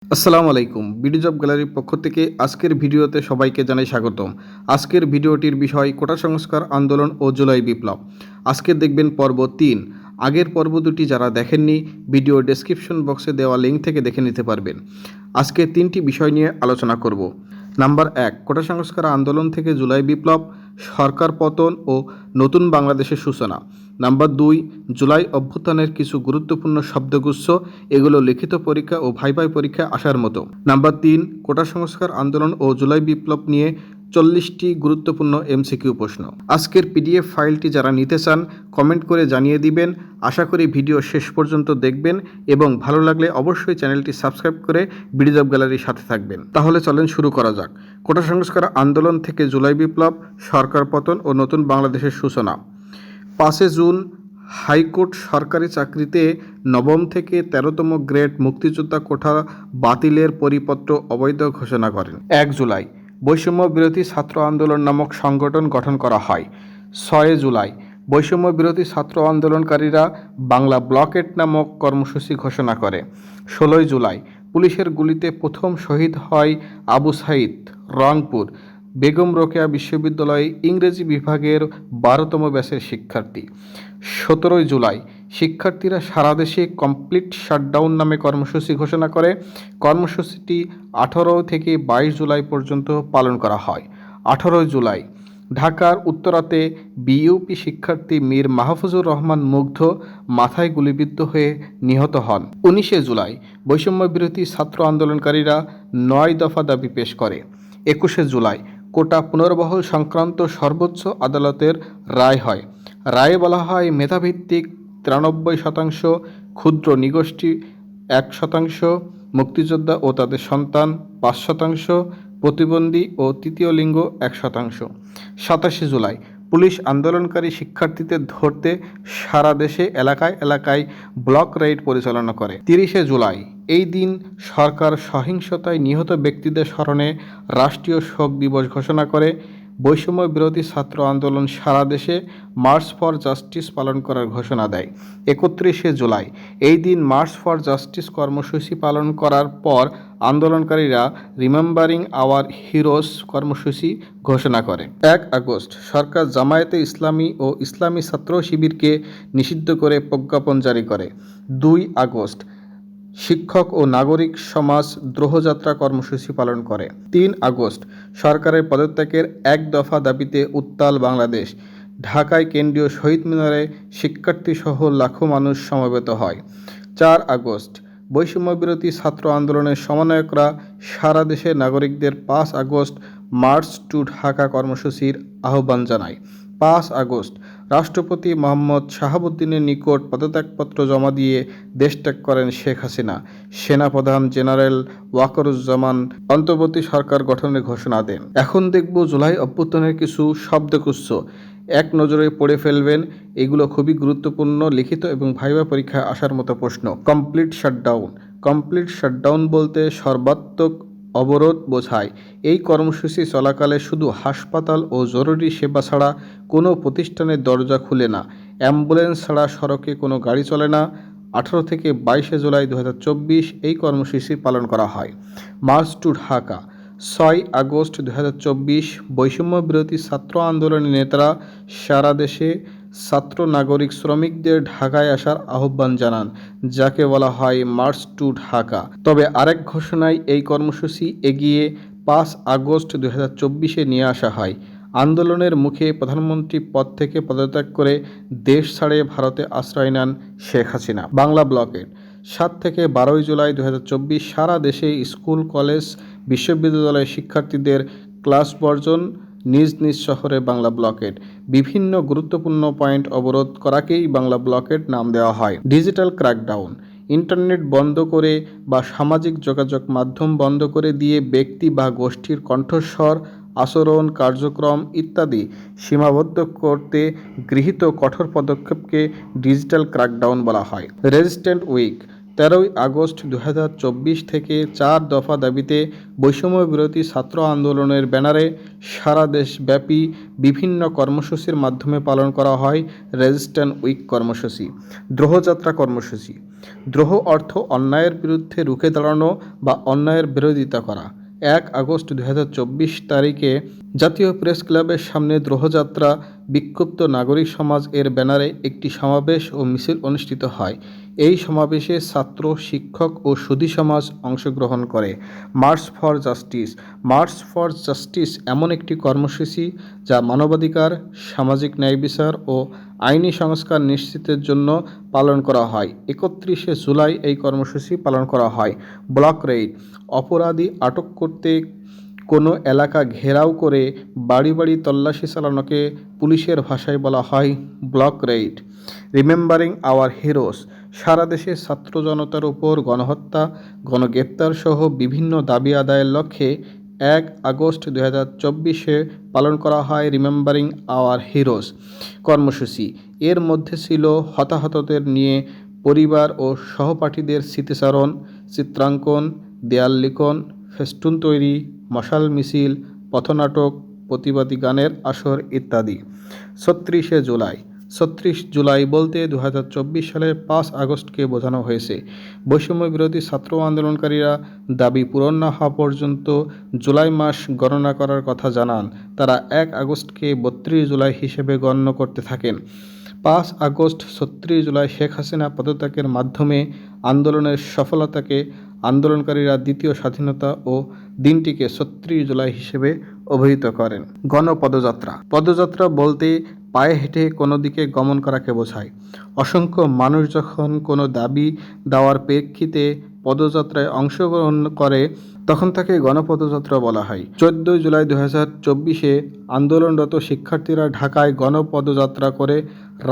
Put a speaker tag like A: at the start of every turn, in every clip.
A: আসসালামু আলাইকুম। BD job গ্যালারির পক্ষ থেকে আজকের ভিডিওতে সবাইকে জানাই স্বাগতম। আজকের ভিডিওটির বিষয় কোটা সংস্কার আন্দোলন ও জুলাই বিপ্লব। আজকে দেখবেন পর্ব ৩। আগের পর্ব দুটি যারা দেখেননি ভিডিও ডেসক্রিপশন বক্সে দেওয়া লিঙ্ক থেকে দেখে নিতে পারবেন। আজকে ৩টি বিষয় নিয়ে আলোচনা করব। নাম্বার ১, কোটা সংস্কার আন্দোলন থেকে জুলাই বিপ্লব, সরকার পতন ও নতুন বাংলাদেশের সূচনা। নাম্বার ২, জুলাই অভ্যুত্থানের কিছু গুরুত্বপূর্ণ শব্দগুচ্ছ, এগুলো লিখিত পরীক্ষা ও ভাইভাই পরীক্ষায় আসার মতো। নাম্বার ৩, কোটা সংস্কার আন্দোলন ও জুলাই বিপ্লব নিয়ে 40টি গুরুত্বপূর্ণ এমসিকিউ প্রশ্ন। আজকের পিডিএফ ফাইলটি যারা নিতে চান কমেন্ট করে জানিয়ে দিবেন। আশা করি ভিডিও শেষ পর্যন্ত দেখবেন এবং ভালো লাগলে অবশ্যই চ্যানেলটি সাবস্ক্রাইব করে বিডি জব গ্যালারির সাথে থাকবেন। তাহলে চলেন শুরু করা যাক। কোটা সংস্কার আন্দোলন থেকে জুলাই বিপ্লব, সরকার পতন ও নতুন বাংলাদেশের সূচনা। 5 জুন হাইকোর্ট সরকারি চাকরিতে নবম থেকে 13তম গ্রেড মুক্তিযোদ্ধা কোটা বাতিলের পরিপত্র অবৈধ ঘোষণা করেন। 1 জুলাই বৈষম্য বিরোধী ছাত্র আন্দোলন নামক সংগঠন গঠন করা হয়। 6 জুলাই বৈষম্য বিরোধী ছাত্র আন্দোলনকারীরা বাংলা ব্লকেট নামক কর্মসূচি ঘোষণা করে। 16 জুলাই পুলিশের গুলিতে প্রথম শহীদ হয় আবু সাঈদ, রংপুর বেগম রোকেয়া বিশ্ববিদ্যালয়ে ইংরেজি বিভাগের 12তম ব্যাচের শিক্ষার্থী। 17 জুলাই শিক্ষার্থীরা সারা দেশে কমপ্লিট শাটডাউন নামে কর্মসূচি ঘোষণা করে। কর্মসূচিটি 18 থেকে 22 জুলাই পর্যন্ত পালন করা হয়। 18 জুলাই ঢাকার উত্তরাতে বিইউপি শিক্ষার্থী মীর মাহফুজুর রহমান মুগ্ধ মাথায় গুলিবিদ্ধ হয়ে নিহত হন। 19 জুলাই বৈষম্য বিরোধী ছাত্র আন্দোলনকারীরা 9 দফা দাবি পেশ করে। 21 জুলাই কোটা পুনর্বহাল সংক্রান্ত সর্বোচ্চ আদালতের রায় হয়। রায়ে বলা হয় মেধাভিত্তিক 93%, ক্ষুদ্র নিগোষ্ঠী 1%, মুক্তিযোদ্ধা ও তাদের সন্তান 5%, প্রতিবন্ধী ও তৃতীয় লিঙ্গ 1%। 27 জুলাই পুলিশ আন্দোলনকারী শিক্ষার্থীদের ধরতে সারা দেশে এলাকায় এলাকায় ব্লক রেইড পরিচালনা করে। 30 জুলাই এই দিন সরকার সহিংসতায় নিহত ব্যক্তিদের স্মরণে রাষ্ট্রীয় শোক দিবস ঘোষণা করে। বৈষম্য বিরোধী ছাত্র আন্দোলন সারা দেশে মার্চ ফর জাস্টিস পালন করার ঘোষণা দেয়। 31 জুলাই এই দিন মার্চ ফর জাস্টিস কর্মসূচি পালন করার পর আন্দোলনকারীরা রিমেম্বারিং আওয়ার হিরোজ কর্মসূচি ঘোষণা করে। 1 আগস্ট সরকার জামায়াতে ইসলামী ও ইসলামী ছাত্র শিবিরকে নিষিদ্ধ করে প্রজ্ঞাপন জারি করে। 2 আগস্ট শিক্ষক ও নাগরিক সমাজ দ্রোহযাত্রা কর্মসূচি পালন করে। 3 আগস্ট সরকারের পদত্যাগের 1 দফা দাবিতে উত্তাল বাংলাদেশ। ঢাকায় কেন্দ্রীয় শহীদ মিনারে শিক্ষার্থীসহ লাখো মানুষ সমবেত হয়। 4 আগস্ট বৈষম্য বিরোধী ছাত্র আন্দোলনের সমন্বয়করা সারা দেশে নাগরিকদের 5 আগস্ট মার্চ টু ঢাকা কর্মসূচির আহ্বান জানায়। 5 আগস্ট রাষ্ট্রপতি মোহাম্মদ শাহাবুদ্দিনের নিকট পদত্যাগপত্র জমা দিয়ে দেশত্যাগ করেন শেখ হাসিনা। সেনাপ্রধান জেনারেল ওয়াকারুজ্জামান অন্তর্বর্তী সরকার গঠনের ঘোষণা দেন। এখন দেখব জুলাই অভ্যুত্থানের কিছু শব্দগুচ্ছ, এক নজরে পড়ে ফেলবেন। এগুলো খুবই গুরুত্বপূর্ণ, লিখিত এবং ভাইভা পরীক্ষায় আসার মতো প্রশ্ন। Complete shutdown. কমপ্লিট শাটডাউন বলতে সর্বাত্মক অবরোধ বোঝায়। এই কর্মসূচি চলাকালে শুধু হাসপাতাল ও জরুরি সেবা ছাড়া কোনো প্রতিষ্ঠানের দরজা খুলে না, অ্যাম্বুলেন্স ছাড়া সড়কে কোনো গাড়ি চলে না। 18 থেকে 22 জুলাই 2024 এই কর্মসূচি পালন করা হয়। March two Dhaka. 6 আগস্ট 2024 বৈষম্য বিরোধী ছাত্র আন্দোলনের নেতারা সারা দেশে ছাত্র, নাগরিক, শ্রমিকদের ঢাকায় আসার আহ্বান জানান, যাকে বলা হয় মার্চ টু ঢাকা। তবে আরেক ঘোষণায় এই কর্মসূচি এগিয়ে 5 আগস্ট 2024 নিয়ে আসা হয়। আন্দোলনের মুখে প্রধানমন্ত্রী পদ থেকে পদত্যাগ করে দেশ ছাড়ে ভারতে আশ্রয় নেন শেখ হাসিনা। বাংলা ব্লকেট। 7 থেকে 12 জুলাই 2024 সারা দেশে স্কুল, কলেজ, বিশ্ববিদ্যালয়ের শিক্ষার্থীদের ক্লাস বর্জন, নিজ নিজ শহরে বাংলা ব্লকেট। বিভিন্ন গুরুত্বপূর্ণ পয়েন্ট অবরোধ করাকেই বাংলা ব্লকেট নাম দেওয়া হয়। Digital crackdown. ইন্টারনেট বন্ধ করে বা সামাজিক যোগাযোগ মাধ্যম বন্ধ করে দিয়ে ব্যক্তি বা গোষ্ঠীর কণ্ঠস্বর, আচরণ, কার্যক্রম ইত্যাদি সীমাবদ্ধ করতে গৃহীত কঠোর পদক্ষেপকে ডিজিটাল ক্র্যাকডাউন বলা হয়। Resistant week. 13ই আগস্ট 2024 থেকে 4 দফা দাবিতে বৈষম্য বিরোধী ছাত্র আন্দোলনের ব্যানারে সারা দেশব্যাপী বিভিন্ন কর্মসূচির মাধ্যমে পালন করা হয় রেজিস্ট্যান্স উইক কর্মসূচি, দ্রোহযাত্রা কর্মসূচি। দ্রোহ অর্থ অন্যায়ের বিরুদ্ধে রুখে দাঁড়ানো বা অন্যায়ের বিরোধিতা করা। 1 আগস্ট 2024 তারিখে জাতীয় প্রেস ক্লাবের সামনে দ্রোহযাত্রা বিক্ষুব্ধ নাগরিক সমাজ এর ব্যানারে একটি সমাবেশ ও মিছিল অনুষ্ঠিত হয়। এই সমাবেশে ছাত্র, শিক্ষক ও সুধী সমাজ অংশগ্রহণ করে। March for justice. March for justice এমন একটি কর্মসূচি যা মানবাধিকার, সামাজিক ন্যায় বিচার ও আইনি সংস্কার নিশ্চিতের জন্য পালন করা হয়। 31শে জুলাই এই কর্মসূচি পালন করা হয়। Block Raid. অপরাধী আটক করতে কোনো এলাকা ঘেরাও করে বাড়ি বাড়ি তল্লাশি চালানোকে পুলিশের ভাষায় বলা হয় block raid. Remembering our heroes. সারা দেশে ছাত্র জনতার উপর গণহত্যা, গণগ্রেপ্তার সহ বিভিন্ন দাবি আদায়ের লক্ষ্যে 1 আগস্ট 2024 পালন করা হয় রিমেম্বারিং আওয়ার হিরোস কর্মসূচি। এর মধ্যে ছিল হতাহতদের নিয়ে পরিবার ও সহপাঠীদের স্মৃতিচারণ, চিত্রাঙ্কন, দেয়াল লিখন, ফেস্টুন তৈরি, মশাল মিছিল, পথনাটক, প্রতিবাদী গানের আসর ইত্যাদি। 36শে জুলাই। 36 জুলাই বলতে 2024 সালের 5 আগস্টকে বোঝানো হয়েছে। বৈষম্য বিরোধী ছাত্র আন্দোলনকারীরা দাবি পূরণ না হওয়া পর্যন্ত জুলাই মাস গণনা করার কথা জানান। তারা 1 আগস্টকে 32 জুলাই হিসেবে গণ্য করতে থাকেন। 5 আগস্ট 36 জুলাই শেখ হাসিনা পদত্যাগের মাধ্যমে আন্দোলনের সফলতাকে আন্দোলনকারীরা দ্বিতীয় স্বাধীনতা ও দিনটিকে 36 জুলাই হিসেবে অভিহিত করেন। গণপদযাত্রা। পদযাত্রা বলতে পায়ে হেঁটে কোনো দিকে গমন করাকে বোঝায়। অসংখ্য মানুষ যখন কোনো দাবি দেওয়ার প্রেক্ষিতে পদযাত্রায় অংশগ্রহণ করে তখন তাকে গণপদযাত্রা বলা হয়। 14 জুলাই 2024 আন্দোলনরত শিক্ষার্থীরা ঢাকায় গণপদযাত্রা করে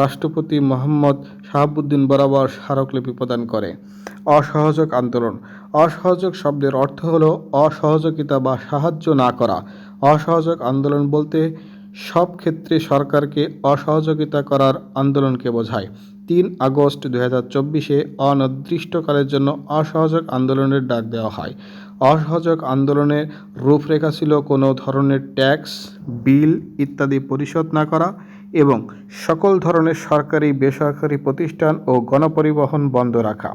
A: রাষ্ট্রপতি মোহাম্মদ শাহাবুদ্দিন বরাবর স্মারকলিপি প্রদান করে। অসহযোগ আন্দোলন। অসহযোগ শব্দের অর্থ হল অসহযোগিতা বা সাহায্য না করা। অসহযোগ আন্দোলন বলতে সব ক্ষেত্রে সরকারকে অসহযোগিতা করার আন্দোলনকে বোঝায়। 3 আগস্ট 2024 অনির্দিষ্টকালের জন্য অসহযোগ আন্দোলনের ডাক দেওয়া হয়। অসহযোগ আন্দোলনের রূপরেখা ছিল কোনো ধরনের ট্যাক্স, বিল ইত্যাদি পরিশোধ না করা এবং সকল ধরনের সরকারি, বেসরকারি প্রতিষ্ঠান ও গণপরিবহন বন্ধ রাখা।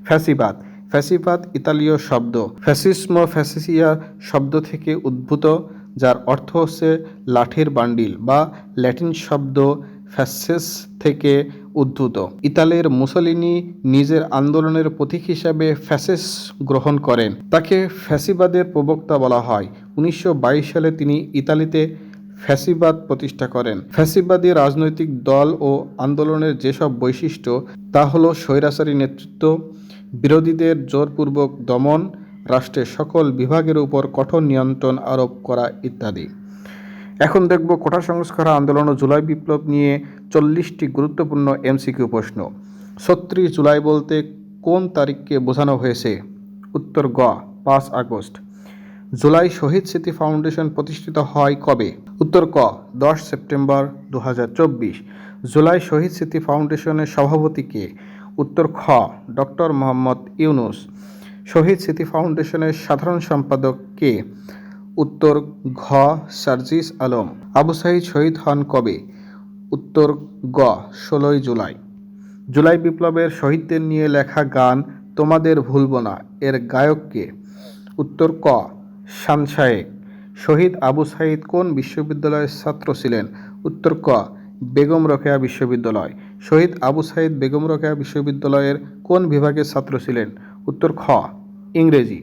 A: ফ্যাসিবাদ। ফ্যাসিবাদ ইতালীয় শব্দ ফ্যাসিসমো ফ্যাসিসিয়া শব্দ থেকে উদ্ভূত, যার অর্থ হচ্ছে লাঠির বান্ডিল বা ল্যাটিন শব্দ ফ্যাসিস থেকে উদ্ভূত। ইতালির মুসোলিনি নিজের আন্দোলনের প্রতীক হিসাবে ফ্যাসিস গ্রহণ করেন। তাকে ফ্যাসিবাদের প্রবক্তা বলা হয়। 1922 সালে তিনি ইতালিতে ফ্যাসিবাদ প্রতিষ্ঠা করেন। ফ্যাসিবাদী রাজনৈতিক দল ও আন্দোলনের যেসব বৈশিষ্ট্য তা হলো স্বৈরাচারী নেতৃত্ব, বিরোধীদের জোরপূর্বক দমন, রাষ্ট্রের সকল বিভাগের উপর কঠোর নিয়ন্ত্রণ আরোপ করা ইত্যাদি। এখন দেখব কোটা সংস্কার আন্দোলন ও জুলাই বিপ্লব নিয়ে 40টি গুরুত্বপূর্ণ এমসিকিউ প্রশ্ন। 36 জুলাই বলতে কোন তারিখকে বোঝানো হয়েছে? উত্তর গ 5 আগস্ট। জুলাই শহীদ স্মৃতি ফাউন্ডেশন প্রতিষ্ঠিত হয় কবে? উত্তর ক 10 সেপ্টেম্বর 2024। জুলাই শহীদ স্মৃতি ফাউন্ডেশনের সভাপতি কে? উত্তর খ ডক্টর মোহাম্মদ ইউনুস। শহীদ স্মৃতি ফাউন্ডেশনের সাধারণ সম্পাদক কে? উত্তর ঘ সার্জিস আলম। আবু সাঈদ শহীদ হন কবে? উত্তর গ 16 জুলাই। জুলাই বিপ্লবের শহীদদের নিয়ে লেখা গান তোমাদের ভুলব না এর গায়ক কে? উত্তর ক শান শায়েক। শহীদ আবু সাঈদ কোন বিশ্ববিদ্যালয়ের ছাত্র ছিলেন? উত্তর ক বেগম রোকেয়া বিশ্ববিদ্যালয়। শহীদ আবু সাঈদ বেগম রোকেয়া বিশ্ববিদ্যালয়ের কোন বিভাগের ছাত্র ছিলেন? উত্তর খ ইংরেজি।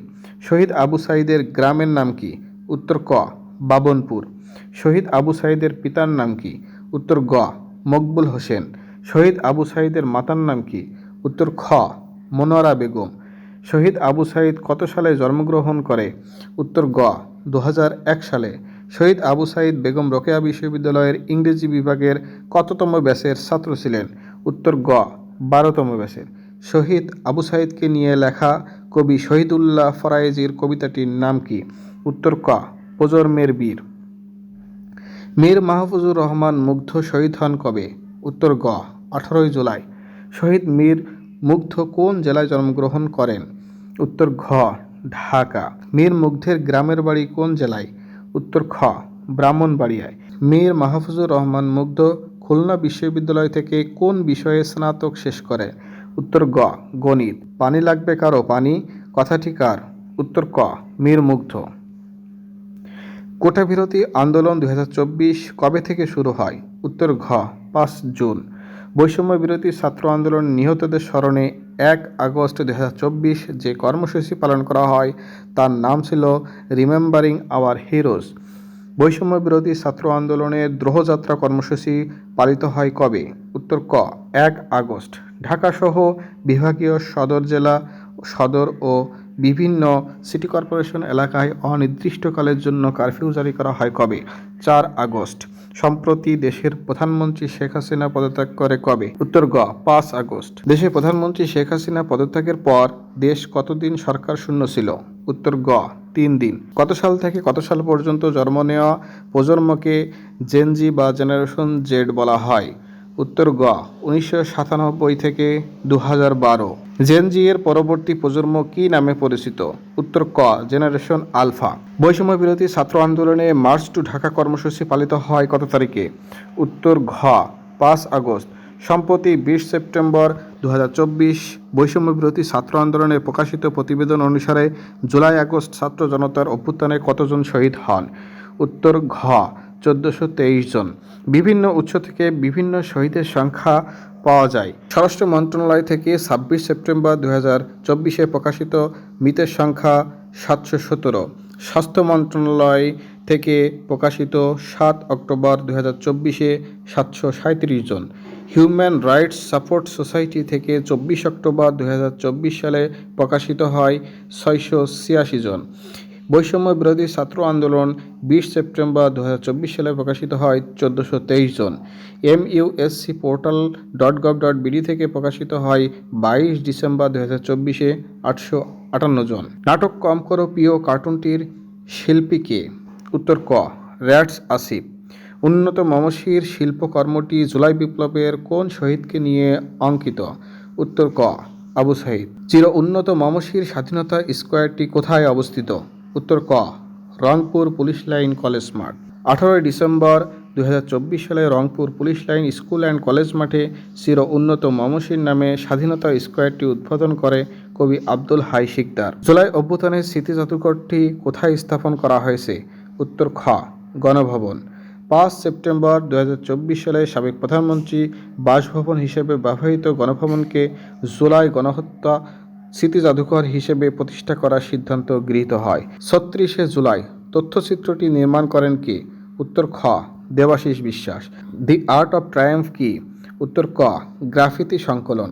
A: শহীদ আবু সাঈদের গ্রামের নাম কি? উত্তর ক বাবনপুর। শহীদ আবু সাঈদের পিতার নাম কি? উত্তর গ মকবুল হোসেন। শহীদ আবু সাঈদের মাতার নাম কি? উত্তর খ মনোয়ারা বেগম। শহীদ আবু সাঈদ কত সালে জন্মগ্রহণ করে? উত্তর গ 2001 সালে। শহীদ আবু সাঈদ বেগম রোকেয়া বিশ্ববিদ্যালয়ের ইংরেজি বিভাগের কততম ব্যাচের ছাত্র ছিলেন? উত্তর গ 12তম ব্যাচের। শহীদ আবু সাঈদকে নিয়ে লেখা কবি শহীদুল্লাহ ফরায়েজির কবিতাটির নাম কি? উত্তর ক প্রজন্মের বীর। মীর মাহফুজুর রহমান মুগ্ধ শহীদ হন কবে? উত্তর গ 18 জুলাই। শহীদ মীর মুগ্ধ কোন জেলায় জন্মগ্রহণ করেন? উত্তর ঘ ঢাকা। মীর মুগ্ধের গ্রামের বাড়ি কোন জেলায়? উত্তর খ ব্রাহ্মণবাড়িয়ায়। মীর মাহফুজুর রহমান মুগ্ধ খুলনা বিশ্ববিদ্যালয় থেকে কোন বিষয়ে স্নাতক শেষ করেন? উত্তর গ গণিত। পানি লাগবে কারো পানি কথাটি কার? উত্তর ক মীর মুগ্ধ। কোটা বিরোধী আন্দোলন 2024 কবে থেকে শুরু হয়? উত্তর ঘ 5 জুন। বৈষম্য বিরোধী ছাত্র আন্দোলন নিহতদের স্মরণে 1 আগস্ট 2024 যে কর্মসূচি পালন করা হয় তার নাম ছিল রিমেম্বারিং আওয়ার হিরোজ। বৈষম্য বিরোধী ছাত্র আন্দোলনের দ্রোহযাত্রা কর্মসূচি পালিত হয় কবে? উত্তর ক 1 আগস্ট। ঢাকাসহ বিভাগীয় সদর জেলা সদর ও বিভিন্ন সিটি কর্পোরেশন এলাকায় অনির্দিষ্টকালের জন্য কারফিউ জারি করা হয় কবে? 4 আগস্ট। সম্প্রতি দেশের প্রধানমন্ত্রী শেখ হাসিনা পদত্যাগ করে কবে? উত্তর গ 5 আগস্ট। দেশের প্রধানমন্ত্রী শেখ হাসিনা পদত্যাগের পর দেশ কতদিন সরকার শূন্য ছিল? উত্তর গ 3 দিন। কত সাল থেকে কত সাল পর্যন্ত জন্ম নেওয়া প্রজন্মকে জেনজি বা জেনারেশন জেড বলা হয়? উত্তর গ 1997 থেকে 2012। জেনজি এর পরবর্তী প্রজন্ম কী নামে পরিচিত? উত্তর ক জেনারেশন আলফা। বৈষম্য বিরোধী ছাত্র আন্দোলনে মার্চ টু ঢাকা কর্মসূচি পালিত হয় কত তারিখে? উত্তর ঘ 5 আগস্ট। সম্প্রতি 20 সেপ্টেম্বর 2024 বৈষম্য বিরোধী ছাত্র আন্দোলনে প্রকাশিত প্রতিবেদন অনুসারে জুলাই আগস্ট ছাত্র জনতার অভ্যুত্থানে কতজন শহীদ হন? উত্তর ঘ 1423 জন। বিভিন্ন উৎস থেকে বিভিন্ন শহীদের সংখ্যা পাওয়া যায়। স্বরাষ্ট্র মন্ত্রণালয় থেকে 26 সেপ্টেম্বর 2024 প্রকাশিত মৃতের সংখ্যা 717। স্বাস্থ্য মন্ত্রণালয় থেকে প্রকাশিত 7 অক্টোবর 2024 737 জন। হিউম্যান রাইটস সাপোর্ট সোসাইটি থেকে 24 অক্টোবর 2024 সালে প্রকাশিত হয় 686 জন। বৈষম্য বিরোধী ছাত্র আন্দোলন 20 সেপ্টেম্বর 2024 সালে প্রকাশিত হয় 1423 জন। MUSCportal.gov.bd থেকে প্রকাশিত হয় 22 ডিসেম্বর 2024 858 জন। নাটক কম করো প্রিয় কার্টুনটির শিল্পী কে? উত্তর ক র্যাটস আসিফ। উন্নত মমশির শিল্পকর্মটি জুলাই বিপ্লবের কোন শহীদকে নিয়ে অঙ্কিত? উত্তর ক আবু সাইদ। চির উন্নত মমশির স্বাধীনতা স্কোয়ারটি কোথায় অবস্থিত? উত্তর ক রংপুর পুলিশ লাইন কলেজ মাঠ। 18 ডিসেম্বর 2024 সালে Rangpur police line school and college মাঠে চির উন্নত মমশির নামে স্বাধীনতা স্কোয়ারটি উদ্বোধন করে কবি আব্দুল হাই শিকদার। জুলাই অভ্যুত্থানের স্মৃতি জাদুঘরটি কোথায় স্থাপন করা হয়েছে? উত্তর খ গণভবন। 5 সেপ্টেম্বর 2024 সালে সাবেক প্রধানমন্ত্রী বাসভবন হিসেবে ব্যবহৃত গণভবনকে জুলাই গণহত্যা স্মৃতি জাদুঘর হিসেবে প্রতিষ্ঠা করার সিদ্ধান্ত গৃহীত হয়। 36 জুলাই তথ্যচিত্রটি নির্মাণ করেন কে? উত্তর খ দেবাশিস বিশ্বাস। দি আর্ট অফ ট্রায়াম্ফ কি? উত্তর ক গ্রাফিতি সংকলন।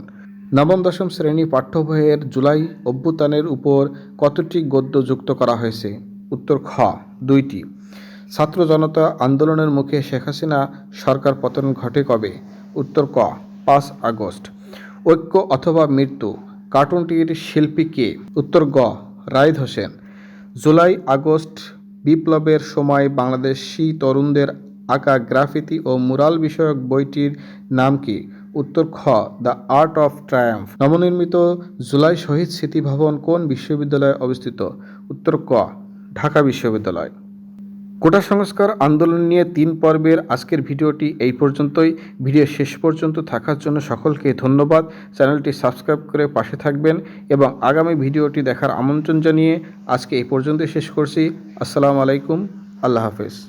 A: নবম দশম শ্রেণী পাঠ্য বইয়ের জুলাই অভ্যুত্থানের উপর কতটি গদ্য যুক্ত করা হয়েছে? উত্তর খ 2টি। ছাত্র জনতা আন্দোলনের মুখে শেখ হাসিনা সরকার পতন ঘটে কবে? উত্তর ক 5 আগস্ট। ঐক্য অথবা মৃত্যু কার্টুনটির শিল্পী কে? উত্তর গ রাইদ হোসেন। জুলাই আগস্ট বিপ্লবের সময় বাংলাদেশি তরুণদের আঁকা গ্রাফিতি ও মুরাল বিষয়ক বইটির নাম কি? উত্তর খ দ্য আর্ট অফ ট্রায়াম্ফ। নবনির্মিত জুলাই শহীদ স্মৃতি ভবন কোন বিশ্ববিদ্যালয়ে অবস্থিত? উত্তর ক ঢাকা বিশ্ববিদ্যালয়। কোটা সংস্কার আন্দোলন নিয়ে 3 পর্বের আজকের ভিডিওটি এই পর্যন্তই। ভিডিও শেষ পর্যন্ত থাকার জন্য সকলকে ধন্যবাদ। চ্যানেলটি সাবস্ক্রাইব করে পাশে থাকবেন এবং আগামী ভিডিওটি দেখার আমন্ত্রণ জানিয়ে আজকে এই পর্যন্তই শেষ করছি। আসসালামু আলাইকুম, আল্লাহ হাফেজ।